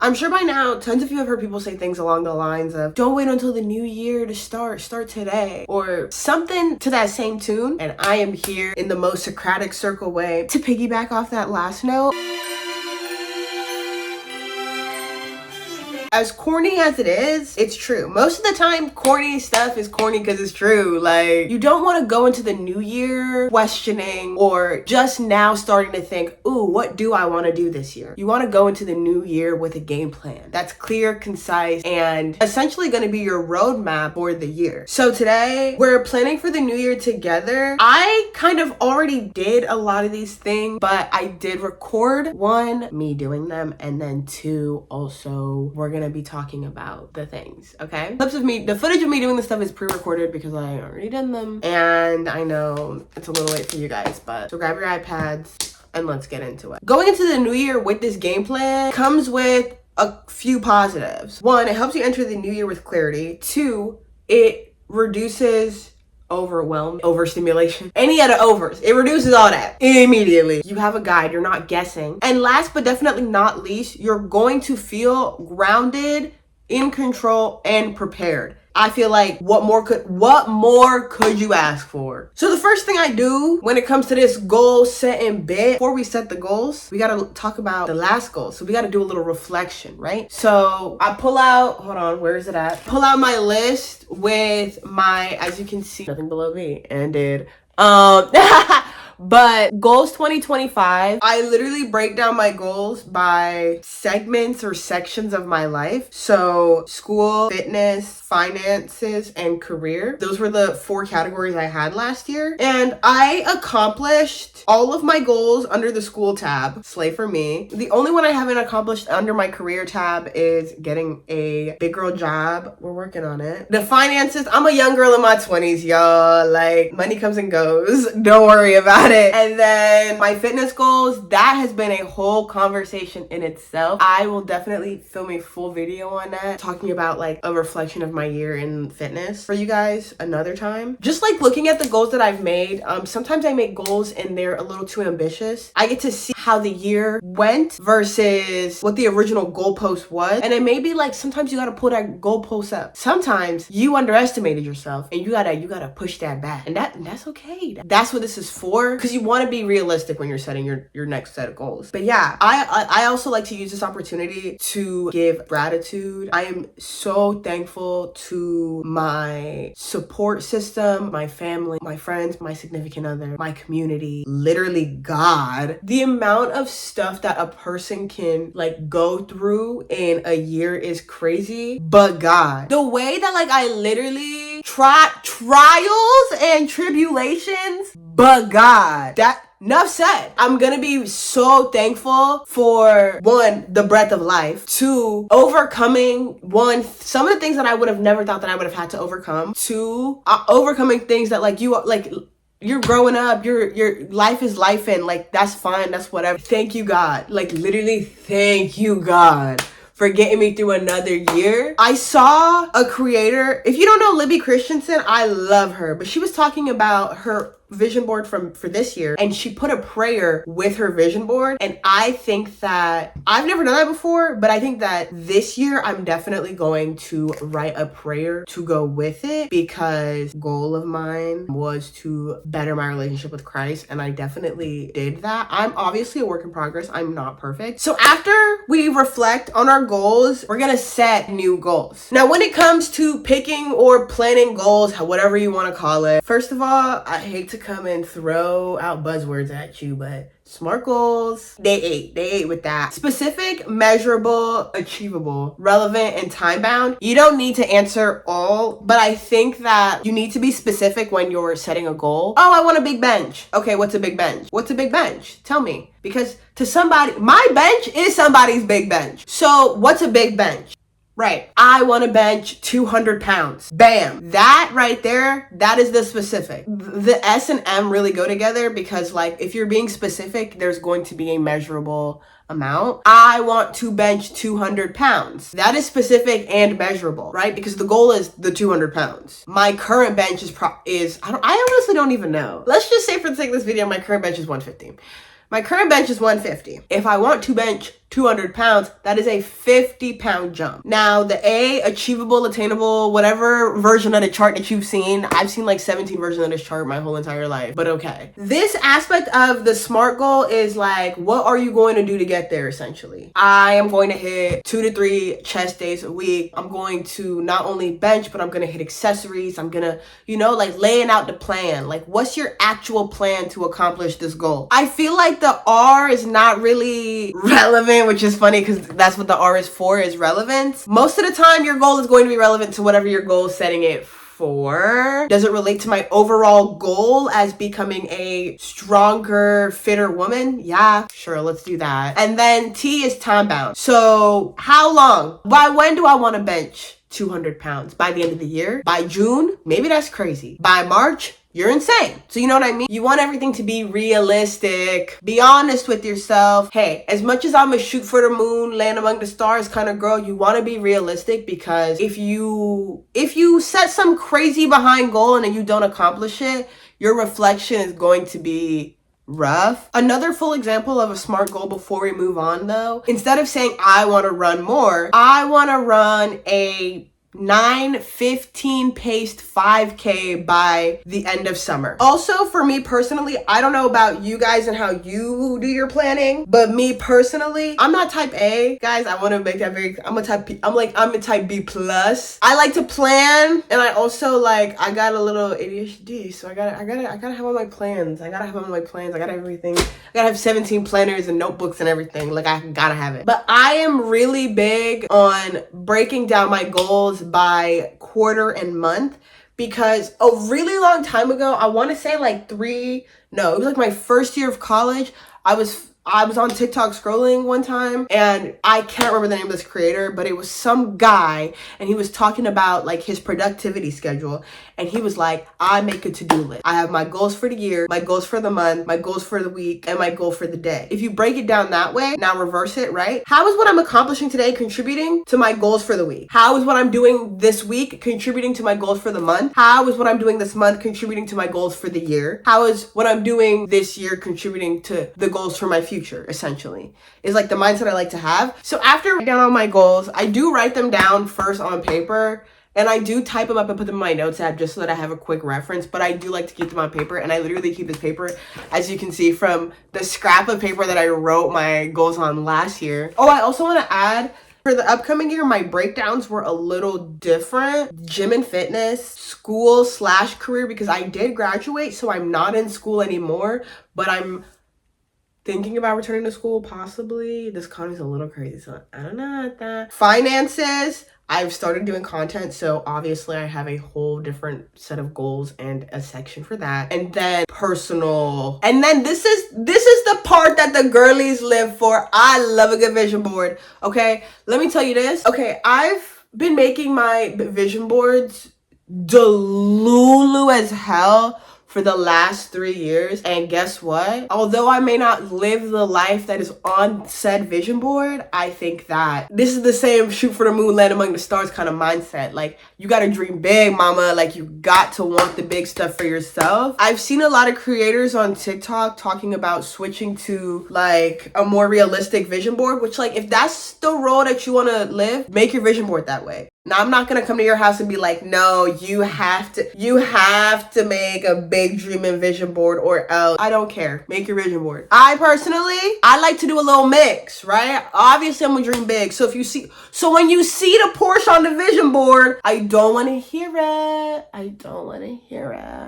I'm sure by now, tons of you have heard people say things along the lines of, don't wait until the new year to start today, or something to that same tune. And I am here in the most Socratic circle way to piggyback off that last note. As corny as it is, it's true. Most of the time, corny stuff is corny because it's true. Like, you don't want to go into the new year questioning or just now starting to think, ooh, what do I want to do this year? You want to go into the new year with a game plan that's clear, concise, and essentially going to be your roadmap for the year. So today, we're planning for the new year together. I kind of already did a lot of these things, but I did record one, me doing them, and then two, also, we're gonna be talking about the things, okay? Clips of me, the footage of me doing this stuff is pre-recorded because I already done them. And I know it's a little late for you guys, but so grab your iPads and let's get into it. Going into the new year with this game plan comes with a few positives. One, it helps you enter the new year with clarity. Two, it reduces overstimulation, any other overs. It reduces all that immediately. You have a guide, you're not guessing. And last but definitely not least, you're going to feel grounded, in control, and prepared. I feel like what more could you ask for? So the first thing I do when it comes to this goal setting bit, before we set the goals, we gotta talk about the last goal. So we gotta do a little reflection, right? So I pull out, hold on, where is it at? Pull out my list with my, as you can see, nothing below me, and did. But goals 2025, I literally break down my goals by segments or sections of my life. So school, fitness, finances, and career. Those were the 4 categories I had last year. And I accomplished all of my goals under the school tab. Slay for me. The only one I haven't accomplished under my career tab is getting a big girl job. We're working on it. The finances, I'm a young girl in my 20s, y'all. Like, money comes and goes. Don't worry about it. And then my fitness goals, that has been a whole conversation in itself. I will definitely film a full video on that, talking about like a reflection of my year in fitness for you guys another time. Just like looking at the goals that I've made, sometimes I make goals and they're a little too ambitious. I get to see how the year went versus what the original goalpost was. And it may be like, sometimes you gotta pull that goalpost up. Sometimes you underestimated yourself and you gotta push that back. And that's okay. That's what this is for. Because you want to be realistic when you're setting your next set of goals. But yeah, I also like to use this opportunity to give gratitude. I am so thankful to my support system, my family, my friends, my significant other, my community, literally God. The amount of stuff that a person can like go through in a year is crazy, but God. The way that like I literally trials and tribulations, but God. That, enough said. I'm gonna be so thankful for, one, the breath of life. Two, overcoming, one, some of the things that I would have never thought that I would have had to overcome. Two, overcoming things that like you're growing up, your life is life, and like that's fine, that's whatever. Thank you, God. Like literally, thank you, God, for getting me through another year. I saw a creator, if you don't know Libby Christensen, I love her, but she was talking about her vision board for this year, and she put a prayer with her vision board. And I think that I've never done that before, but I think that this year I'm definitely going to write a prayer to go with it, because goal of mine was to better my relationship with Christ, and I definitely did that. I'm obviously a work in progress. I'm not perfect. So after we reflect on our goals, we're gonna set new goals. Now, when it comes to picking or planning goals, whatever you want to call it, first of all, I hate to come and throw out buzzwords at you, but SMART goals, they ate with that. Specific, measurable, achievable, relevant, and time bound. You don't need to answer all, but I think that you need to be specific when you're setting a goal. Oh, I want a big bench. Okay, what's a big bench? What's a big bench? Tell me. Because to somebody, my bench is somebody's big bench. So what's a big bench? Right. I want to bench 200 pounds. Bam. That right there, that is the specific. The S and M really go together, because like if you're being specific, there's going to be a measurable amount. I want to bench 200 pounds. That is specific and measurable, right? Because the goal is the 200 pounds. My current bench is I honestly don't even know. Let's just say for the sake of this video, my current bench is 150. My current bench is 150. If I want to bench 200 pounds, that is a 50-pound jump. Now, the achievable, attainable, whatever version of the chart that you've seen, I've seen like 17 versions of this chart my whole entire life, but okay. This aspect of the SMART goal is like, what are you going to do to get there, essentially? I am going to hit 2 to 3 chest days a week. I'm going to not only bench, but I'm going to hit accessories. I'm going to, like laying out the plan. Like, what's your actual plan to accomplish this goal? I feel like the R is not really relevant, which is funny because that's what the R is for, is relevance. Most of the time, your goal is going to be relevant to whatever your goal is setting it for. Does it relate to my overall goal as becoming a stronger, fitter woman? Yeah, sure, let's do that. And then T is time bound. So how long? By when do I want to bench 200 pounds? By the end of the year? By June? Maybe that's crazy. By March? You're insane. So you know what I mean? You want everything to be realistic. Be honest with yourself. Hey, as much as I'm a shoot for the moon, land among the stars kind of girl, you want to be realistic, because if you set some crazy behind goal and then you don't accomplish it, your reflection is going to be rough. Another full example of a SMART goal before we move on though, instead of saying I want to run more, I want to run a 9:15 paced 5K by the end of summer. Also, for me personally, I don't know about you guys and how you do your planning, but me personally, I'm not type A, guys. I want to make that very, I'm a type B plus. I like to plan, and I also I got a little ADHD, so I gotta have all my plans. I gotta have everything. I gotta have 17 planners and notebooks and everything. Like, I gotta have it. But I am really big on breaking down my goals by quarter and month, because a really long time ago, I want to say it was like my first year of college, I was on TikTok scrolling one time, and I can't remember the name of this creator, but it was some guy, and he was talking about his productivity schedule, and he was like, I make a to-do list. I have my goals for the year, my goals for the month, my goals for the week, and my goal for the day. If you break it down that way, now reverse it, right? How is what I'm accomplishing today contributing to my goals for the week? How is what I'm doing this week contributing to my goals for the month? How is what I'm doing this month contributing to my goals for the year? How is what I'm doing this year contributing to the goals for my future, essentially? Is the mindset I like to have. So after writing down all my goals, I do write them down first on paper, and I do type them up and put them in my notes app just so that I have a quick reference, but I do like to keep them on paper, and I literally keep this paper, as you can see, from the scrap of paper that I wrote my goals on last year. Oh, I also want to add, for the upcoming year, my breakdowns were a little different. Gym and fitness, school/career, because I did graduate, so I'm not in school anymore, but I'm thinking about returning to school, possibly. This economy's a little crazy, so I don't know about that. Finances, I've started doing content, so obviously I have a whole different set of goals and a section for that. And then personal. And then this is the part that the girlies live for. I love a good vision board. Okay, let me tell you this. Okay, I've been making my vision boards delulu as hell for the last 3 years, and guess what? Although I may not live the life that is on said vision board, I think that this is the same shoot for the moon, land among the stars kind of mindset. You gotta dream big, mama. You got to want the big stuff for yourself. I've seen a lot of creators on TikTok talking about switching to a more realistic vision board, which if that's the role that you want to live, make your vision board that way. Now, I'm not gonna come to your house and be like, no, you have to make a big dream and vision board, or else. I don't care. Make your vision board. I like to do a little mix, right? Obviously, I'm gonna dream big. So when you see the Porsche on the vision board, I don't want to hear it.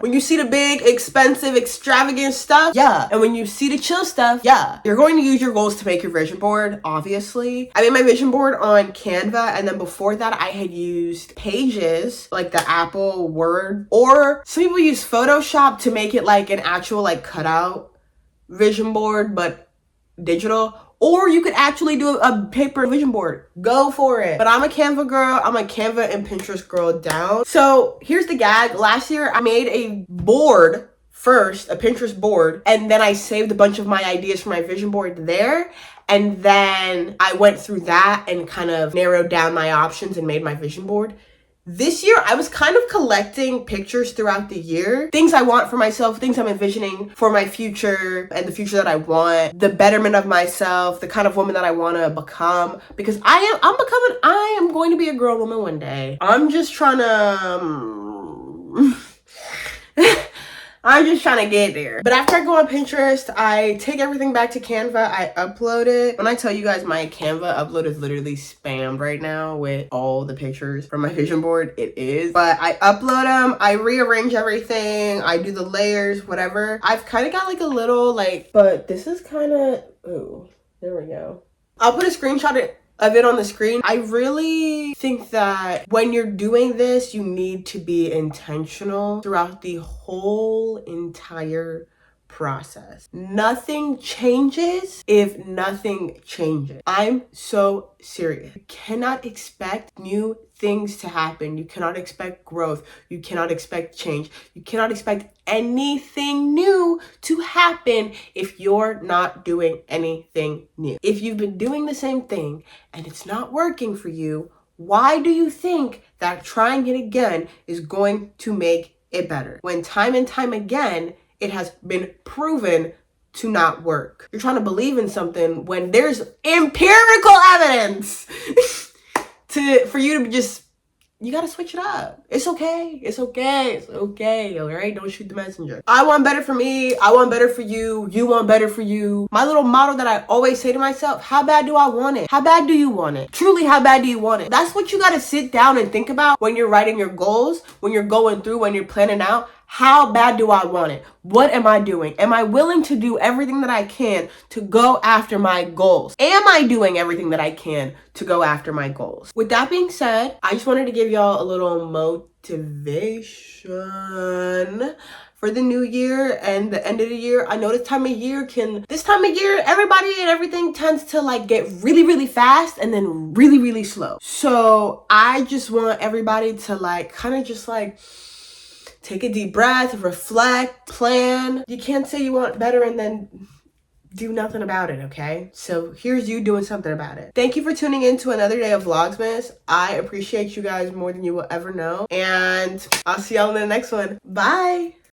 When you see the big, expensive, extravagant stuff, yeah. And when you see the chill stuff, yeah. You're going to use your goals to make your vision board, obviously. I made my vision board on Canva, and then before that, I had used Pages, the Apple Word, or some people use Photoshop to make it an actual cutout vision board, but digital. Or you could actually do a paper vision board. Go for it. But I'm a Canva girl. I'm a Canva and Pinterest girl down. So here's the gag. Last year, I made a board first, a Pinterest board, and then I saved a bunch of my ideas for my vision board there. And then I went through that and kind of narrowed down my options and made my vision board. This year, I was kind of collecting pictures throughout the year. Things I want for myself, things I'm envisioning for my future and the future that I want, the betterment of myself, the kind of woman that I want to become. Because I am going to be a grown woman one day. I'm just trying to... I'm just trying to get there. But after I go on Pinterest, I take everything back to Canva. I upload it. When I tell you guys my Canva upload is literally spammed right now with all the pictures from my vision board, it is. But I upload them. I rearrange everything. I do the layers, whatever. I've kind of got like a little like, but this is kind of, ooh, there we go. I'll put a screenshot of it on the screen. I really think that when you're doing this, you need to be intentional throughout the whole entire process. Nothing changes if nothing changes. I'm so serious. You cannot expect new things to happen. You cannot expect growth. You cannot expect change. You cannot expect anything new to happen if you're not doing anything new. If you've been doing the same thing and it's not working for you, why do you think that trying it again is going to make it better? When time and time again, it has been proven to not work. You're trying to believe in something when there's empirical evidence for you to just, you gotta switch it up. It's okay. It's okay. It's okay. All right? Don't shoot the messenger. I want better for me. I want better for you. You want better for you. My little motto that I always say to myself, how bad do I want it? How bad do you want it? Truly, how bad do you want it? That's what you gotta sit down and think about when you're writing your goals, when you're going through, when you're planning out. How bad do I want it? What am I doing? Am I willing to do everything that I can to go after my goals? Am I doing everything that I can to go after my goals? With that being said, I just wanted to give y'all a little motivation for the new year and the end of the year. I know this time of year, everybody and everything tends to like get really, really fast and then really, really slow. So I just want everybody to like kind of just like take a deep breath, reflect, plan. You can't say you want better and then do nothing about it, okay? So here's you doing something about it. Thank you for tuning in to another day of Vlogmas. I appreciate you guys more than you will ever know. And I'll see y'all in the next one. Bye.